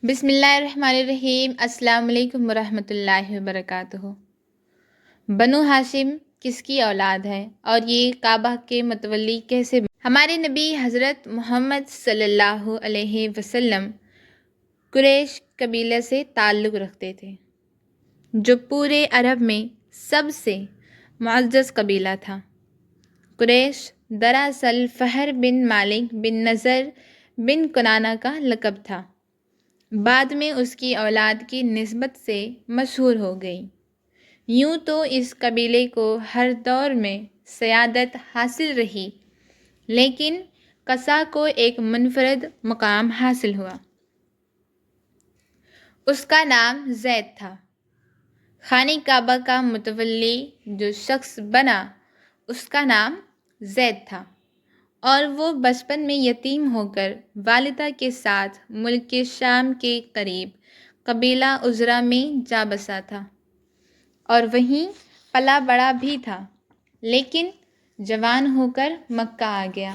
بسم اللہ الرحمن الرحیم۔ السلام علیکم ورحمۃ اللہ وبرکاتہ۔ بنو ہاشم کس کی اولاد ہے اور یہ کعبہ کے متولی کیسے بنے؟ ہمارے نبی حضرت محمد صلی اللہ علیہ وسلم قریش قبیلے سے تعلق رکھتے تھے، جو پورے عرب میں سب سے معزز قبیلہ تھا۔ قریش دراصل فہر بن مالک بن نضر بن کنانہ کا لقب تھا، بعد میں اس کی اولاد کی نسبت سے مشہور ہو گئی۔ یوں تو اس قبیلے کو ہر دور میں سیادت حاصل رہی، لیکن قصا کو ایک منفرد مقام حاصل ہوا۔ اس کا نام زید تھا۔ خانہ کعبہ کا متولی جو شخص بنا اس کا نام زید تھا، اور وہ بچپن میں یتیم ہو کر والدہ کے ساتھ ملک شام کے قریب قبیلہ عزرہ میں جا بسا تھا اور وہیں پلا بڑا بھی تھا، لیکن جوان ہو کر مکہ آ گیا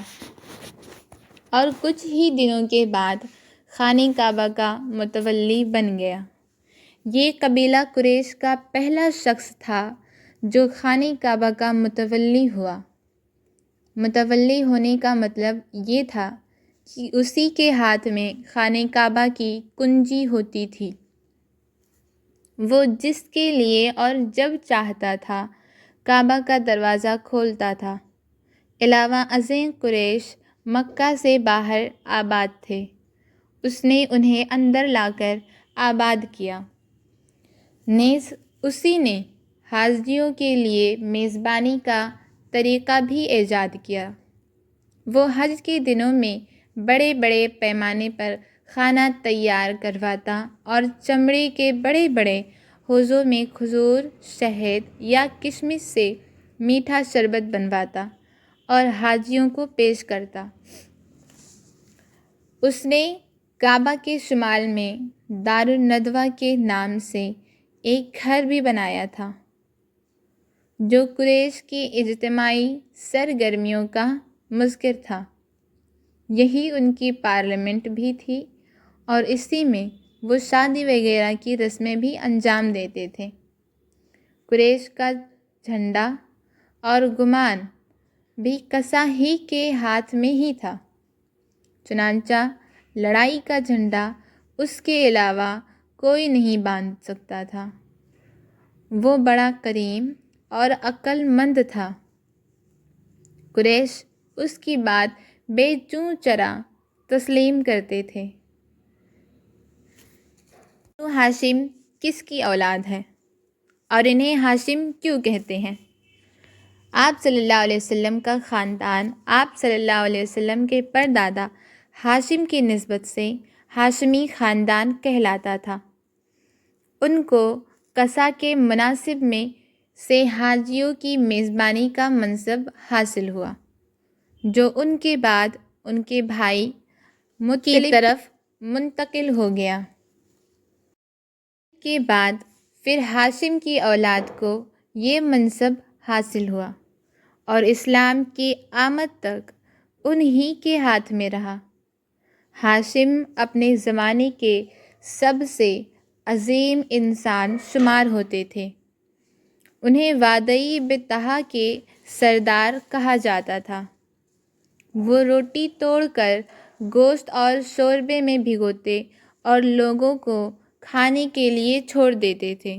اور کچھ ہی دنوں کے بعد خانہ کعبہ کا متولی بن گیا۔ یہ قبیلہ قریش کا پہلا شخص تھا جو خانہ کعبہ کا متولی ہوا۔ متولی ہونے کا مطلب یہ تھا کہ اسی کے ہاتھ میں خانہ کعبہ کی کنجی ہوتی تھی۔ وہ جس کے لیے اور جب چاہتا تھا کعبہ کا دروازہ کھولتا تھا۔ علاوہ ازیں قریش مکہ سے باہر آباد تھے، اس نے انہیں اندر لا کر آباد کیا۔ نیز اسی نے حاجیوں کے لیے میزبانی کا طریقہ بھی ایجاد کیا۔ وہ حج کے دنوں میں بڑے بڑے پیمانے پر کھانا تیار کرواتا اور چمڑے کے بڑے بڑے حوضوں میں کھجور، شہد یا کشمش سے میٹھا شربت بنواتا اور حاجیوں کو پیش کرتا۔ اس نے کعبہ کے شمال میں دار الندوہ کے نام سے ایک گھر بھی بنایا تھا، جو قریش کی اجتماعی سرگرمیوں کا مظہر تھا۔ یہی ان کی پارلیمنٹ بھی تھی اور اسی میں وہ شادی وغیرہ کی رسمیں بھی انجام دیتے تھے۔ قریش کا جھنڈا اور گمان بھی قصا ہی کے ہاتھ میں ہی تھا، چنانچہ لڑائی کا جھنڈا اس کے علاوہ کوئی نہیں باندھ سکتا تھا۔ وہ بڑا کریم اور عقل مند تھا۔ قریش اس کی بات بے چوں چرا تسلیم کرتے تھے۔ بنو ہاشم کس کی اولاد ہے اور انہیں ہاشم کیوں کہتے ہیں؟ آپ صلی اللہ علیہ وسلم کا خاندان آپ صلی اللہ علیہ وسلم کے پردادا ہاشم کی نسبت سے ہاشمی خاندان کہلاتا تھا۔ ان کو قصا کے مناسب میں سے حاجیوں کی میزبانی کا منصب حاصل ہوا، جو ان کے بعد ان کے بھائی مطلب کی طرف منتقل ہو گیا۔ کے بعد پھر ہاشم کی اولاد کو یہ منصب حاصل ہوا اور اسلام کی آمد تک انہی کے ہاتھ میں رہا۔ ہاشم اپنے زمانے کے سب سے عظیم انسان شمار ہوتے تھے۔ انہیں وادی بطحا کے سردار کہا جاتا تھا۔ وہ روٹی توڑ کر گوشت اور شوربے میں بھگوتے اور لوگوں کو کھانے کے لیے چھوڑ دیتے تھے،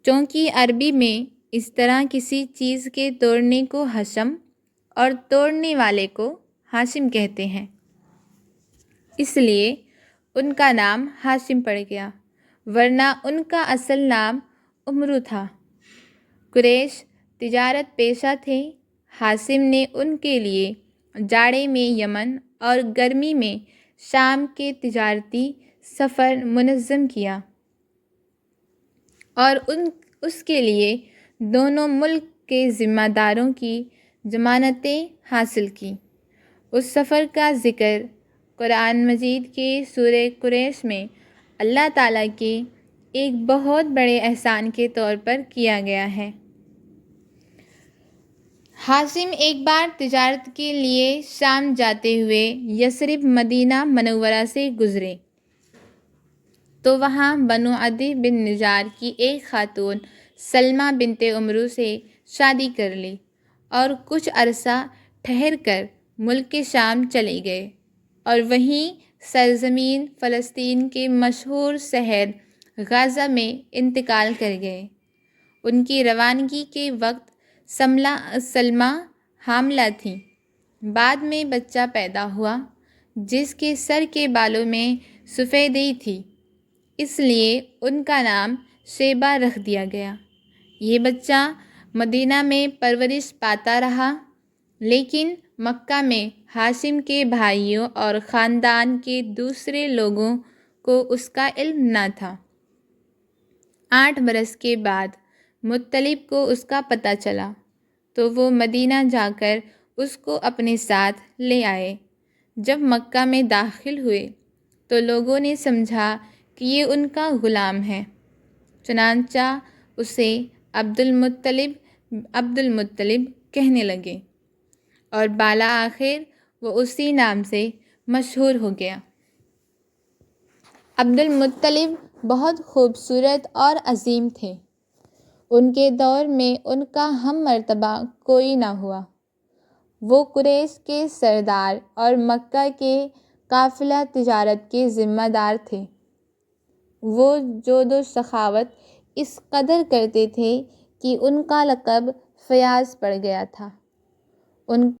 چونکہ عربی میں اس طرح کسی چیز کے توڑنے کو حشم اور توڑنے والے کو ہاشم کہتے ہیں، اس لیے ان کا نام ہاشم پڑ گیا، ورنہ ان کا اصل نام عمرو تھا۔ قریش تجارت پیشہ تھے۔ ہاشم نے ان کے لیے جاڑے میں یمن اور گرمی میں شام کے تجارتی سفر منظم کیا اور اس کے لیے دونوں ملک کے ذمہ داروں کی ضمانتیں حاصل کیں۔ اس سفر کا ذکر قرآن مجید کے سورہ قریش میں اللہ تعالیٰ کے ایک بہت بڑے احسان کے طور پر کیا گیا ہے۔ ہاشم ایک بار تجارت کے لیے شام جاتے ہوئے یثرب مدینہ منورہ سے گزرے۔ تو وہاں بنو عدی بن نجار کی ایک خاتون سلمہ بنت عمرو سے شادی کر لی اور کچھ عرصہ ٹھہر کر ملک شام چلے گئے اور وہیں سرزمین فلسطین کے مشہور شہر غزہ میں انتقال کر گئے۔ ان کی روانگی کے وقت سلمہ حاملہ تھیں۔ بعد میں بچہ پیدا ہوا جس کے سر کے بالوں میں سفیدی تھی، اس لیے ان کا نام شیبہ رکھ دیا گیا۔ یہ بچہ مدینہ میں پرورش پاتا رہا، لیکن مکہ میں ہاشم کے بھائیوں اور خاندان کے دوسرے لوگوں کو اس کا علم نہ تھا۔ 8 برس کے بعد مطلب کو اس کا پتہ چلا تو وہ مدینہ جا کر اس کو اپنے ساتھ لے آئے۔ جب مکہ میں داخل ہوئے تو لوگوں نے سمجھا کہ یہ ان کا غلام ہے، چنانچہ اسے عبد المطلب کہنے لگے اور بالآخر وہ اسی نام سے مشہور ہو گیا۔ عبد المطلب بہت خوبصورت اور عظیم تھے۔ ان کے دور میں ان کا ہم مرتبہ کوئی نہ ہوا۔ وہ قریش کے سردار اور مکہ کے قافلہ تجارت کے ذمہ دار تھے۔ وہ جود و سخاوت اس قدر کرتے تھے کہ ان کا لقب فیاض پڑ گیا تھا۔ ان